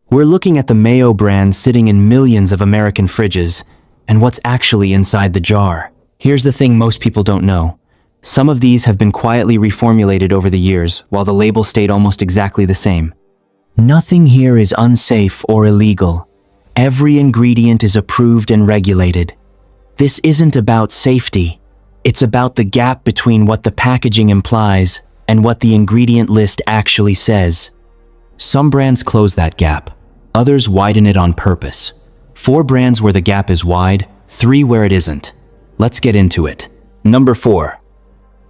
We're looking at the Mayo brand sitting in millions of American fridges, and what's actually inside the jar. Here's the thing most people don't know. Some of these have been quietly reformulated over the years, while the label stayed almost exactly the same. Nothing here is unsafe or illegal. Every ingredient is approved and regulated. This isn't about safety. It's about the gap between what the packaging implies and what the ingredient list actually says. Some brands close that gap. Others widen it on purpose. 4 brands where the gap is wide, 3 where it isn't. Let's get into it. Number 4.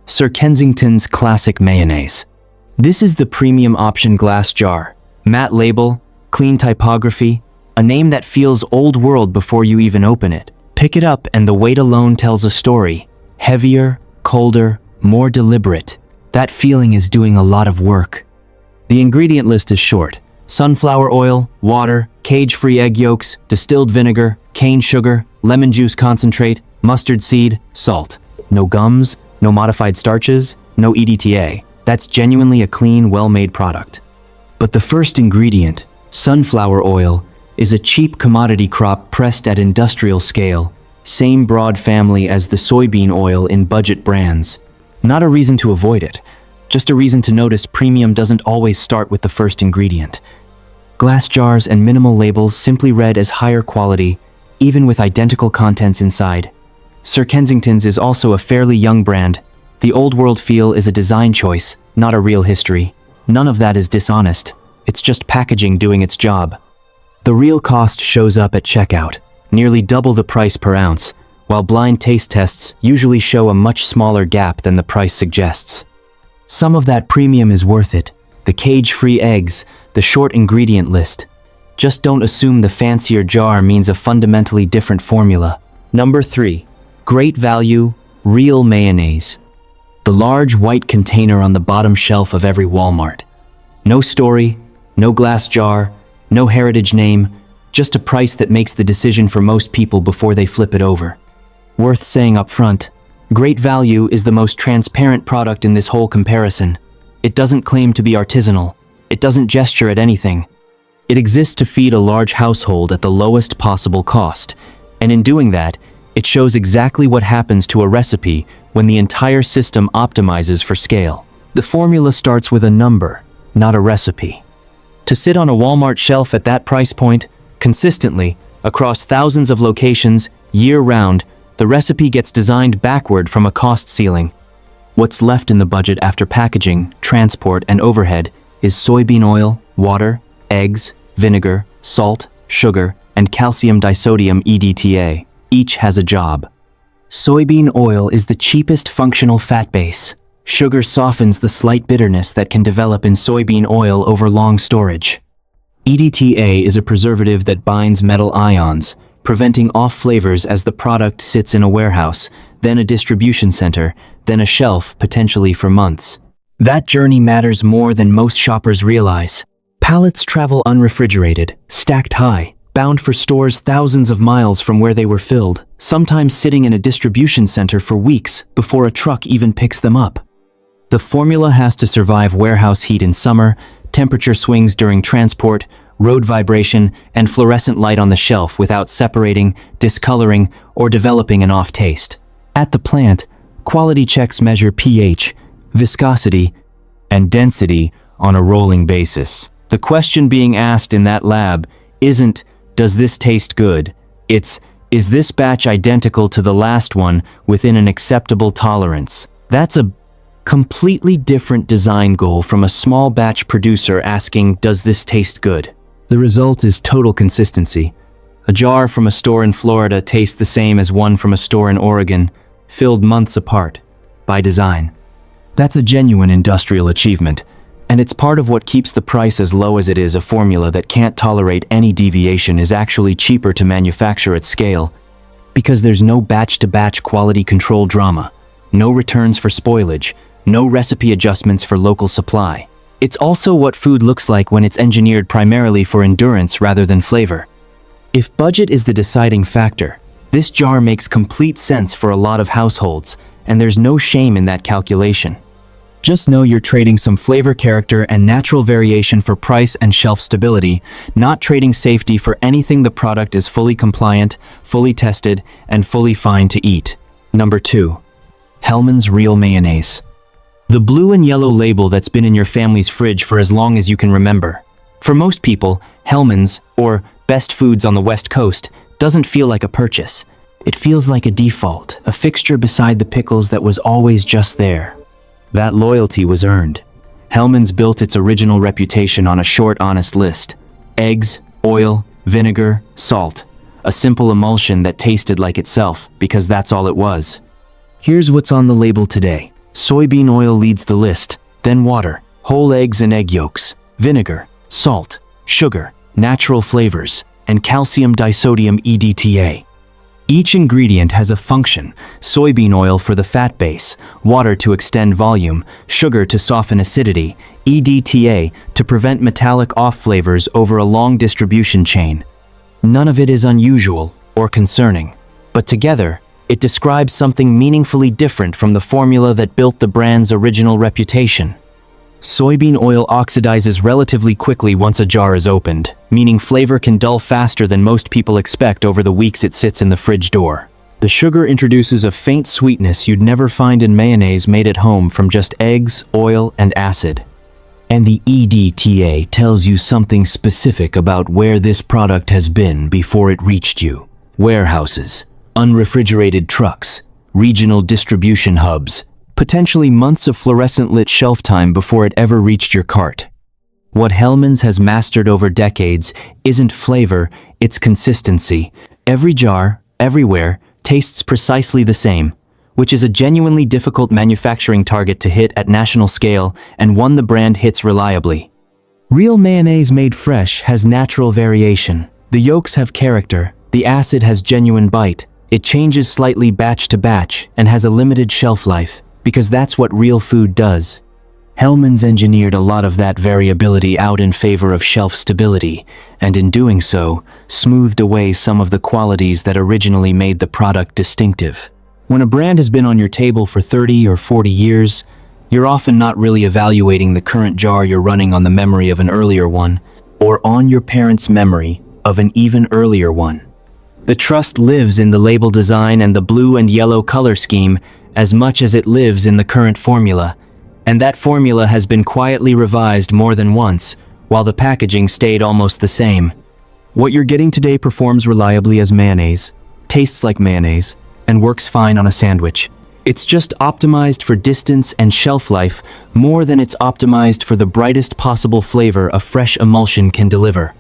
Sir Kensington's Classic Mayonnaise. This is the premium option glass jar. Matte label, clean typography, a name that feels old world before you even open it. Pick it up and the weight alone tells a story. Heavier, colder, more deliberate. That feeling is doing a lot of work. The ingredient list is short. Sunflower oil, water, cage-free egg yolks, distilled vinegar, cane sugar, lemon juice concentrate, mustard seed, salt. No gums, no modified starches, no EDTA. That's genuinely a clean, well-made product. But the first ingredient, sunflower oil, is a cheap commodity crop pressed at industrial scale. Same broad family as the soybean oil in budget brands. Not a reason to avoid it, just a reason to notice premium doesn't always start with the first ingredient. Glass jars and minimal labels simply read as higher quality, even with identical contents inside. Sir Kensington's is also a fairly young brand. The old world feel is a design choice, not a real history. None of that is dishonest. It's just packaging doing its job. The real cost shows up at checkout, nearly double the price per ounce, while blind taste tests usually show a much smaller gap than the price suggests. Some of that premium is worth it. The cage-free eggs, the short ingredient list. Just don't assume the fancier jar means a fundamentally different formula. Number 3. Great value, real mayonnaise. The large white container on the bottom shelf of every Walmart. No story, no glass jar, no heritage name, just a price that makes the decision for most people before they flip it over. Worth saying up front, Great Value is the most transparent product in this whole comparison. It doesn't claim to be artisanal. It doesn't gesture at anything. It exists to feed a large household at the lowest possible cost, and in doing that, it shows exactly what happens to a recipe when the entire system optimizes for scale. The formula starts with a number, not a recipe. To sit on a Walmart shelf at that price point, consistently, across thousands of locations, year-round, the recipe gets designed backward from a cost ceiling. What's left in the budget after packaging, transport, and overhead is soybean oil, water, eggs, vinegar, salt, sugar, and calcium disodium EDTA. Each has a job. Soybean oil is the cheapest functional fat base. Sugar softens the slight bitterness that can develop in soybean oil over long storage. EDTA is a preservative that binds metal ions, preventing off flavors as the product sits in a warehouse, then a distribution center, then a shelf potentially for months. That journey matters more than most shoppers realize. Pallets travel unrefrigerated, stacked high, bound for stores thousands of miles from where they were filled, sometimes sitting in a distribution center for weeks before a truck even picks them up. The formula has to survive warehouse heat in summer, temperature swings during transport, road vibration, and fluorescent light on the shelf without separating, discoloring, or developing an off taste. At the plant, quality checks measure pH, viscosity, and density on a rolling basis. The question being asked in that lab isn't, does this taste good? It's, is this batch identical to the last one within an acceptable tolerance? That's a completely different design goal from a small batch producer asking, does this taste good? The result is total consistency. A jar from a store in Florida tastes the same as one from a store in Oregon, filled months apart, by design. That's a genuine industrial achievement, and it's part of what keeps the price as low as it is. A formula that can't tolerate any deviation is actually cheaper to manufacture at scale, because there's no batch-to-batch quality control drama, no returns for spoilage, no recipe adjustments for local supply. It's also what food looks like when it's engineered primarily for endurance rather than flavor. If budget is the deciding factor, this jar makes complete sense for a lot of households, and there's no shame in that calculation. Just know you're trading some flavor, character, and natural variation for price and shelf stability, not trading safety for anything. The product is fully compliant, fully tested, and fully fine to eat. Number 2. Hellmann's Real Mayonnaise. The blue and yellow label that's been in your family's fridge for as long as you can remember. For most people, Hellmann's, or Best Foods on the West Coast, doesn't feel like a purchase. It feels like a default, a fixture beside the pickles that was always just there. That loyalty was earned. Hellmann's built its original reputation on a short, honest list. Eggs, oil, vinegar, salt. A simple emulsion that tasted like itself, because that's all it was. Here's what's on the label today. Soybean oil leads the list, then water, whole eggs and egg yolks, vinegar, salt, sugar, natural flavors, and calcium disodium EDTA. Each ingredient has a function: soybean oil for the fat base, water to extend volume, sugar to soften acidity, EDTA to prevent metallic off flavors over a long distribution chain. None of it is unusual or concerning, but together, it describes something meaningfully different from the formula that built the brand's original reputation. Soybean oil oxidizes relatively quickly once a jar is opened, meaning flavor can dull faster than most people expect over the weeks it sits in the fridge door. The sugar introduces a faint sweetness you'd never find in mayonnaise made at home from just eggs, oil, and acid. And the EDTA tells you something specific about where this product has been before it reached you. Warehouses, unrefrigerated trucks, regional distribution hubs, potentially months of fluorescent lit shelf time before it ever reached your cart. What Hellmann's has mastered over decades isn't flavor, it's consistency. Every jar, everywhere, tastes precisely the same, which is a genuinely difficult manufacturing target to hit at national scale and one the brand hits reliably. Real mayonnaise made fresh has natural variation. The yolks have character, the acid has genuine bite, it changes slightly batch to batch and has a limited shelf life, because that's what real food does. Hellmann's engineered a lot of that variability out in favor of shelf stability, and in doing so, smoothed away some of the qualities that originally made the product distinctive. When a brand has been on your table for 30 or 40 years, you're often not really evaluating the current jar you're running on the memory of an earlier one, or on your parents' memory of an even earlier one. The trust lives in the label design and the blue and yellow color scheme as much as it lives in the current formula, and that formula has been quietly revised more than once, while the packaging stayed almost the same. What you're getting today performs reliably as mayonnaise, tastes like mayonnaise, and works fine on a sandwich. It's just optimized for distance and shelf life more than it's optimized for the brightest possible flavor a fresh emulsion can deliver.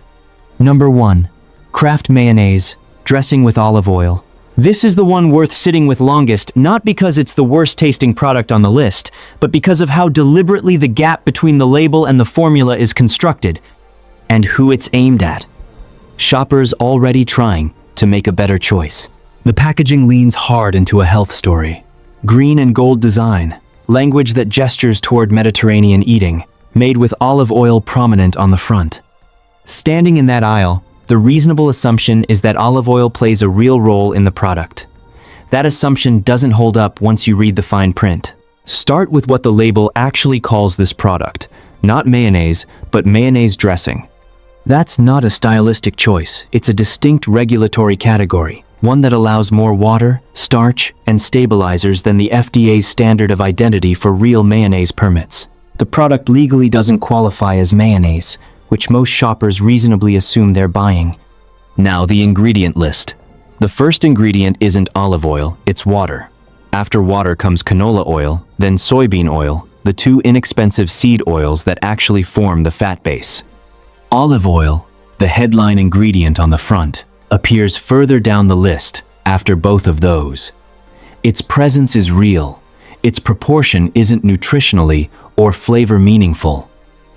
Number 1. Kraft Mayonnaise Dressing with olive oil. This is the one worth sitting with longest, not because it's the worst tasting product on the list, but because of how deliberately the gap between the label and the formula is constructed, and who it's aimed at. Shoppers already trying to make a better choice. The packaging leans hard into a health story. Green and gold design, language that gestures toward Mediterranean eating, made with olive oil prominent on the front. Standing in that aisle, the reasonable assumption is that olive oil plays a real role in the product. That assumption doesn't hold up once you read the fine print. Start with what the label actually calls this product. Not mayonnaise, but mayonnaise dressing. That's not a stylistic choice. It's a distinct regulatory category, one that allows more water, starch, and stabilizers than the FDA's standard of identity for real mayonnaise permits. The product legally doesn't qualify as mayonnaise, which most shoppers reasonably assume they're buying. Now the ingredient list. The first ingredient isn't olive oil, it's water. After water comes canola oil, then soybean oil, the two inexpensive seed oils that actually form the fat base. Olive oil, the headline ingredient on the front, appears further down the list after both of those. Its presence is real. Its proportion isn't nutritionally or flavor meaningful.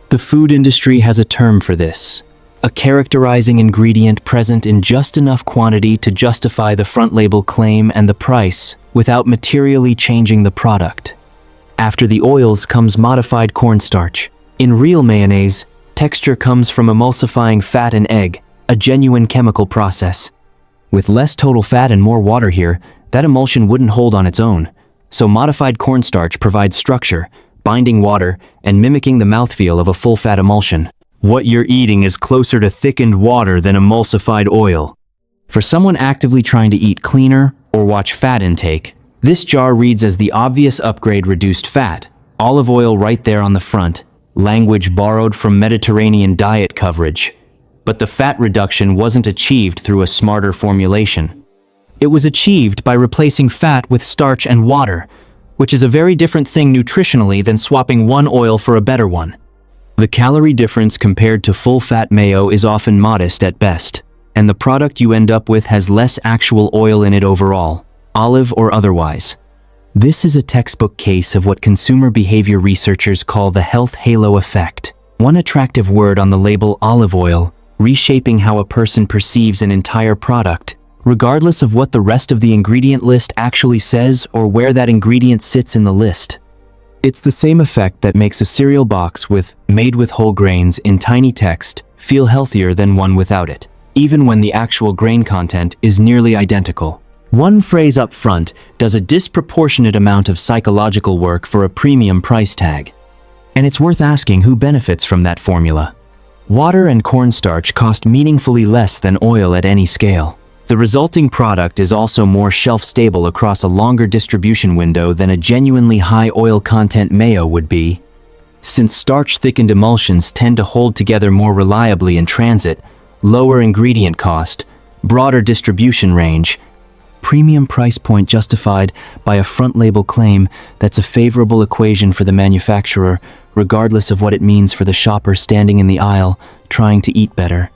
The food industry has a term for this, a characterizing ingredient present in just enough quantity to justify the front label claim and the price without materially changing the product. After the oils comes modified cornstarch. In real mayonnaise, texture comes from emulsifying fat and egg, a genuine chemical process. With less total fat and more water here, that emulsion wouldn't hold on its own, so modified cornstarch provides structure, binding water and mimicking the mouthfeel of a full-fat emulsion. What you're eating is closer to thickened water than emulsified oil. For someone actively trying to eat cleaner or watch fat intake, this jar reads as the obvious upgrade: reduced fat, olive oil right there on the front, language borrowed from Mediterranean diet coverage. But the fat reduction wasn't achieved through a smarter formulation. It was achieved by replacing fat with starch and water, which is a very different thing nutritionally than swapping one oil for a better one. The calorie difference compared to full-fat mayo is often modest at best, and the product you end up with has less actual oil in it overall, olive or otherwise. This is a textbook case of what consumer behavior researchers call the health halo effect. One attractive word on the label, olive oil, reshaping how a person perceives an entire product, regardless of what the rest of the ingredient list actually says or where that ingredient sits in the list. It's the same effect that makes a cereal box with "made with whole grains" in tiny text feel healthier than one without it, even when the actual grain content is nearly identical. One phrase up front does a disproportionate amount of psychological work for a premium price tag. And it's worth asking who benefits from that formula. Water and cornstarch cost meaningfully less than oil at any scale. The resulting product is also more shelf-stable across a longer distribution window than a genuinely high oil content mayo would be. Since starch-thickened emulsions tend to hold together more reliably in transit, lower ingredient cost, broader distribution range, premium price point justified by a front label claim that's a favorable equation for the manufacturer, regardless of what it means for the shopper standing in the aisle trying to eat better.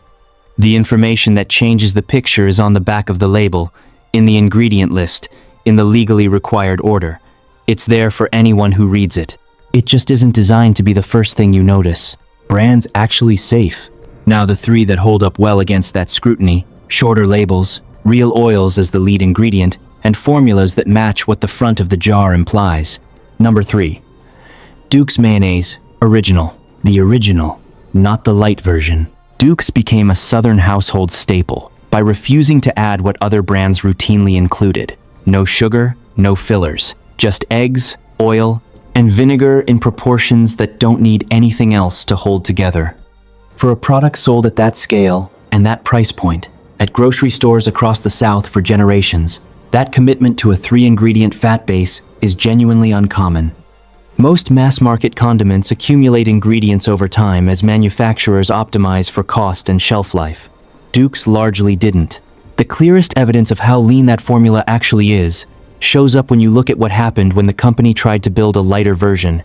The information that changes the picture is on the back of the label, in the ingredient list, in the legally required order. It's there for anyone who reads it. It just isn't designed to be the first thing you notice. Brands actually safe. Now the three that hold up well against that scrutiny: shorter labels, real oils as the lead ingredient, and formulas that match what the front of the jar implies. Number 3. Duke's Mayonnaise Original. The original, not the light version. Duke's became a Southern household staple by refusing to add what other brands routinely included. No sugar, no fillers, just eggs, oil, and vinegar in proportions that don't need anything else to hold together. For a product sold at that scale and that price point, at grocery stores across the South for generations, that commitment to a 3-ingredient fat base is genuinely uncommon. Most mass-market condiments accumulate ingredients over time as manufacturers optimize for cost and shelf life. Duke's largely didn't. The clearest evidence of how lean that formula actually is shows up when you look at what happened when the company tried to build a lighter version.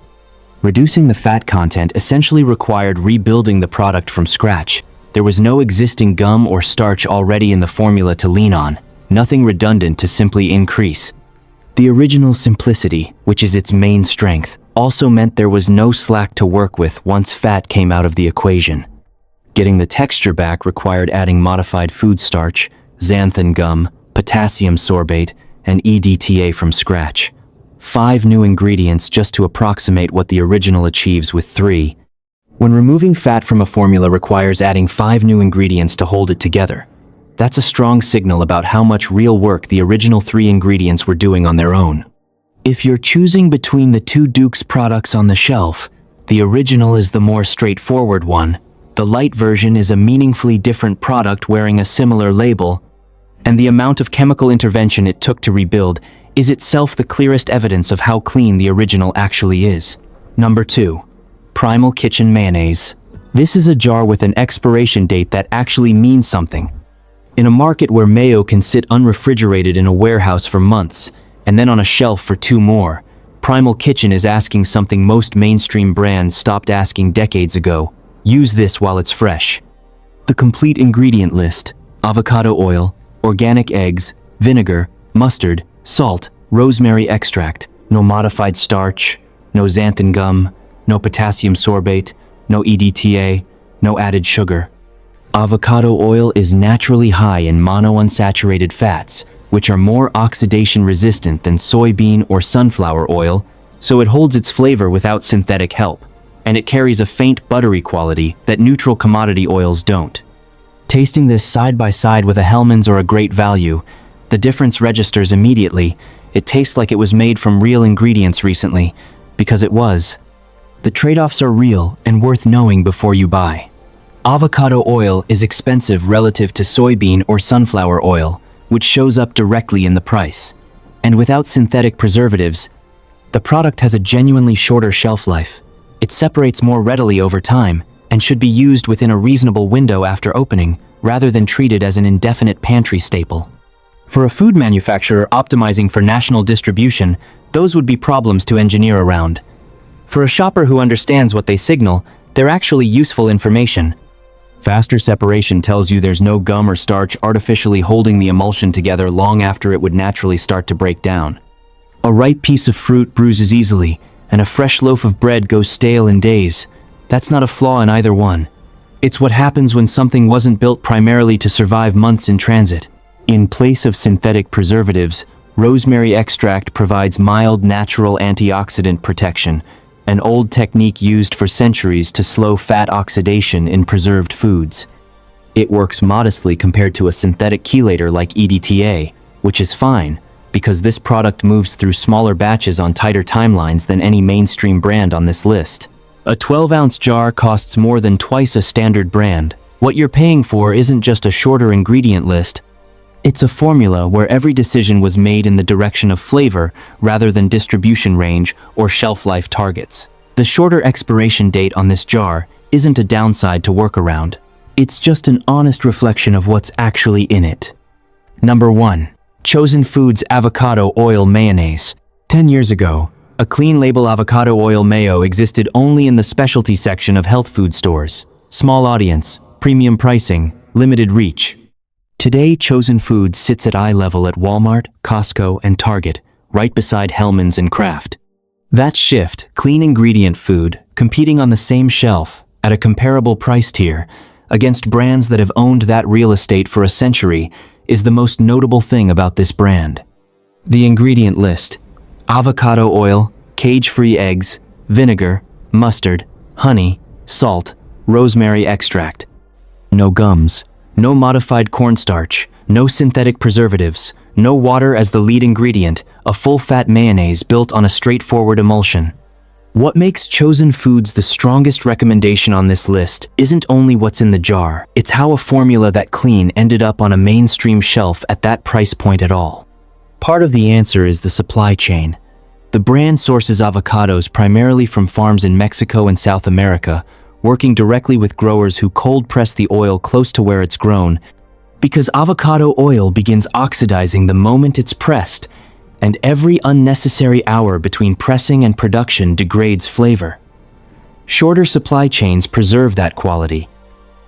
Reducing the fat content essentially required rebuilding the product from scratch. There was no existing gum or starch already in the formula to lean on, nothing redundant to simply increase. The original simplicity, which is its main strength, also meant there was no slack to work with once fat came out of the equation. Getting the texture back required adding modified food starch, xanthan gum, potassium sorbate, and EDTA from scratch. 5 new ingredients just to approximate what the original achieves with 3. When removing fat from a formula requires adding 5 new ingredients to hold it together, that's a strong signal about how much real work the original 3 ingredients were doing on their own. If you're choosing between the 2 Duke's products on the shelf, the original is the more straightforward one. The light version is a meaningfully different product wearing a similar label, and the amount of chemical intervention it took to rebuild is itself the clearest evidence of how clean the original actually is. Number 2. Primal Kitchen Mayonnaise. This is a jar with an expiration date that actually means something. In a market where mayo can sit unrefrigerated in a warehouse for months, and then on a shelf for 2 more, Primal Kitchen is asking something most mainstream brands stopped asking decades ago: use this while it's fresh. The complete ingredient list: avocado oil, organic eggs, vinegar, mustard, salt, rosemary extract, no modified starch, no xanthan gum, no potassium sorbate, no EDTA, no added sugar. Avocado oil is naturally high in monounsaturated fats, which are more oxidation resistant than soybean or sunflower oil, so it holds its flavor without synthetic help, and it carries a faint buttery quality that neutral commodity oils don't. Tasting this side by side with a Hellmann's or a Great Value, the difference registers immediately. It tastes like it was made from real ingredients recently, because it was. The trade-offs are real and worth knowing before you buy. Avocado oil is expensive relative to soybean or sunflower oil, which shows up directly in the price. And without synthetic preservatives, the product has a genuinely shorter shelf life. It separates more readily over time and should be used within a reasonable window after opening, rather than treated as an indefinite pantry staple. For a food manufacturer optimizing for national distribution, those would be problems to engineer around. For a shopper who understands what they signal, they're actually useful information. Faster separation tells you there's no gum or starch artificially holding the emulsion together long after it would naturally start to break down. A ripe piece of fruit bruises easily, and a fresh loaf of bread goes stale in days. That's not a flaw in either one. It's what happens when something wasn't built primarily to survive months in transit. In place of synthetic preservatives, rosemary extract provides mild natural antioxidant protection, an old technique used for centuries to slow fat oxidation in preserved foods. It works modestly compared to a synthetic chelator like EDTA, which is fine, because this product moves through smaller batches on tighter timelines than any mainstream brand on this list. A 12-ounce jar costs more than twice a standard brand. What you're paying for isn't just a shorter ingredient list. It's a formula where every decision was made in the direction of flavor rather than distribution range or shelf life targets. The shorter expiration date on this jar isn't a downside to work around. It's just an honest reflection of what's actually in it. Number 1. Chosen Foods Avocado Oil Mayonnaise. 10 years ago, a clean label avocado oil mayo existed only in the specialty section of health food stores. Small audience, premium pricing, limited reach. Today, Chosen Foods sits at eye level at Walmart, Costco, and Target, right beside Hellmann's and Kraft. That shift, clean ingredient food, competing on the same shelf, at a comparable price tier, against brands that have owned that real estate for a century, is the most notable thing about this brand. The ingredient list: avocado oil, cage-free eggs, vinegar, mustard, honey, salt, rosemary extract. No gums, no modified cornstarch, no synthetic preservatives, no water as the lead ingredient, a full-fat mayonnaise built on a straightforward emulsion. What makes Chosen Foods the strongest recommendation on this list isn't only what's in the jar, it's how a formula that clean ended up on a mainstream shelf at that price point at all. Part of the answer is the supply chain. The brand sources avocados primarily from farms in Mexico and South America, working directly with growers who cold press the oil close to where it's grown, because avocado oil begins oxidizing the moment it's pressed, and every unnecessary hour between pressing and production degrades flavor. Shorter supply chains preserve that quality.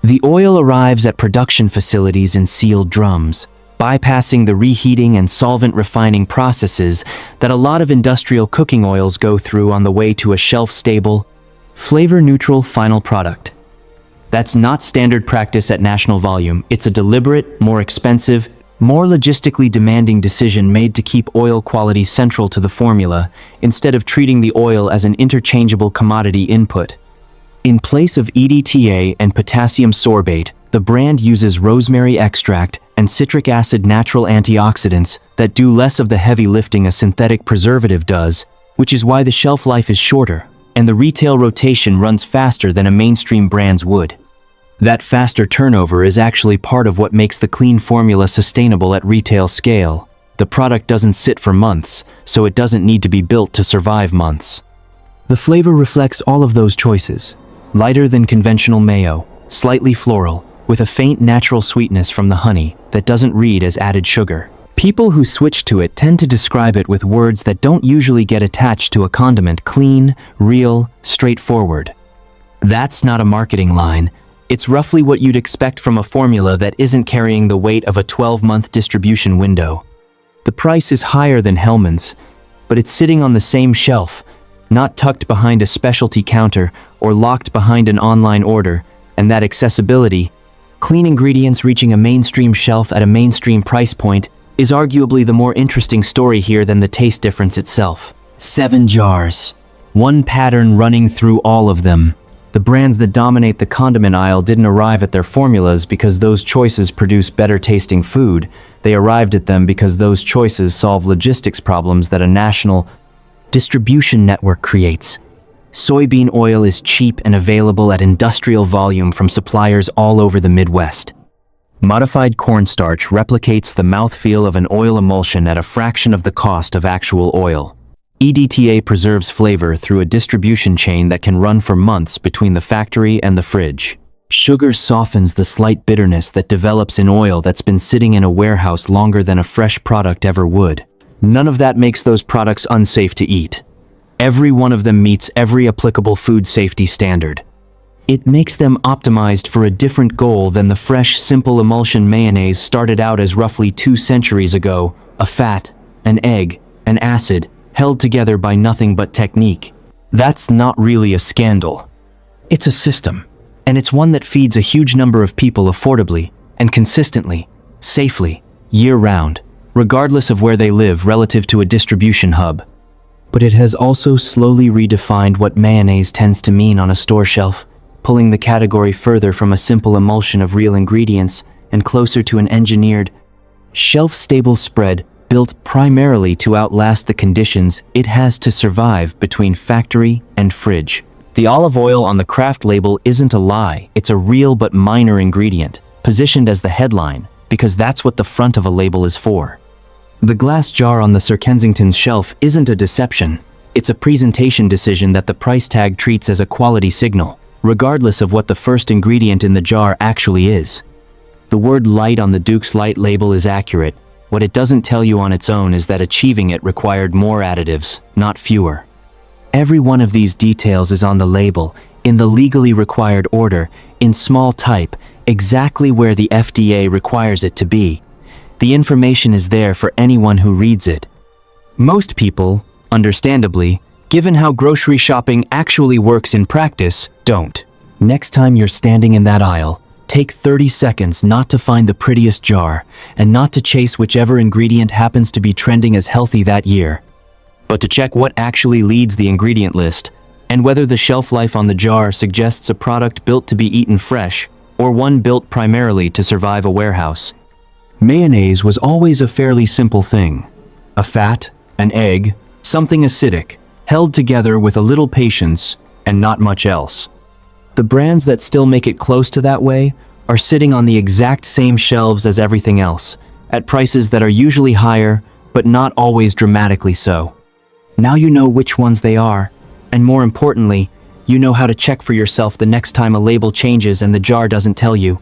The oil arrives at production facilities in sealed drums, bypassing the reheating and solvent refining processes that a lot of industrial cooking oils go through on the way to a shelf-stable, flavor-neutral final product. That's not standard practice at national volume. It's a deliberate, more expensive, more logistically demanding decision made to keep oil quality central to the formula, instead of treating the oil as an interchangeable commodity input. In place of EDTA and potassium sorbate, the brand uses rosemary extract and citric acid natural antioxidants that do less of the heavy lifting a synthetic preservative does, which is why the shelf life is shorter, and the retail rotation runs faster than a mainstream brand's would. That faster turnover is actually part of what makes the clean formula sustainable at retail scale. The product doesn't sit for months, so it doesn't need to be built to survive months. The flavor reflects all of those choices. Lighter than conventional mayo, slightly floral, with a faint natural sweetness from the honey that doesn't read as added sugar. People who switch to it tend to describe it with words that don't usually get attached to a condiment: clean, real, straightforward. That's not a marketing line. It's roughly what you'd expect from a formula that isn't carrying the weight of a 12-month distribution window. The price is higher than Hellmann's, but it's sitting on the same shelf, not tucked behind a specialty counter or locked behind an online order, and that accessibility, clean ingredients reaching a mainstream shelf at a mainstream price point, is arguably the more interesting story here than the taste difference itself. 7 jars. One pattern running through all of them. The brands that dominate the condiment aisle didn't arrive at their formulas because those choices produce better tasting food. They arrived at them because those choices solve logistics problems that a national distribution network creates. Soybean oil is cheap and available at industrial volume from suppliers all over the Midwest. Modified cornstarch replicates the mouthfeel of an oil emulsion at a fraction of the cost of actual oil. EDTA preserves flavor through a distribution chain that can run for months between the factory and the fridge. Sugar softens the slight bitterness that develops in oil that's been sitting in a warehouse longer than a fresh product ever would. None of that makes those products unsafe to eat. Every one of them meets every applicable food safety standard. It makes them optimized for a different goal than the fresh, simple emulsion mayonnaise started out as roughly 2 centuries ago, a fat, an egg, an acid, held together by nothing but technique. That's not really a scandal. It's a system, and it's one that feeds a huge number of people affordably and consistently, safely, year-round, regardless of where they live relative to a distribution hub. But it has also slowly redefined what mayonnaise tends to mean on a store shelf, pulling the category further from a simple emulsion of real ingredients and closer to an engineered, shelf-stable spread built primarily to outlast the conditions it has to survive between factory and fridge. The olive oil on the Kraft label isn't a lie, it's a real but minor ingredient, positioned as the headline, because that's what the front of a label is for. The glass jar on the Sir Kensington's shelf isn't a deception, it's a presentation decision that the price tag treats as a quality signal, regardless of what the first ingredient in the jar actually is. The word light on the Duke's Light label is accurate. What it doesn't tell you on its own is that achieving it required more additives, not fewer. Every one of these details is on the label, in the legally required order, in small type, exactly where the FDA requires it to be. The information is there for anyone who reads it. Most people, understandably, given how grocery shopping actually works in practice, don't. Next time you're standing in that aisle, take 30 seconds not to find the prettiest jar and not to chase whichever ingredient happens to be trending as healthy that year, but to check what actually leads the ingredient list and whether the shelf life on the jar suggests a product built to be eaten fresh or one built primarily to survive a warehouse. Mayonnaise was always a fairly simple thing. A fat, an egg, something acidic, held together with a little patience and not much else. The brands that still make it close to that way are sitting on the exact same shelves as everything else, at prices that are usually higher, but not always dramatically so. Now you know which ones they are, and more importantly, you know how to check for yourself the next time a label changes and the jar doesn't tell you.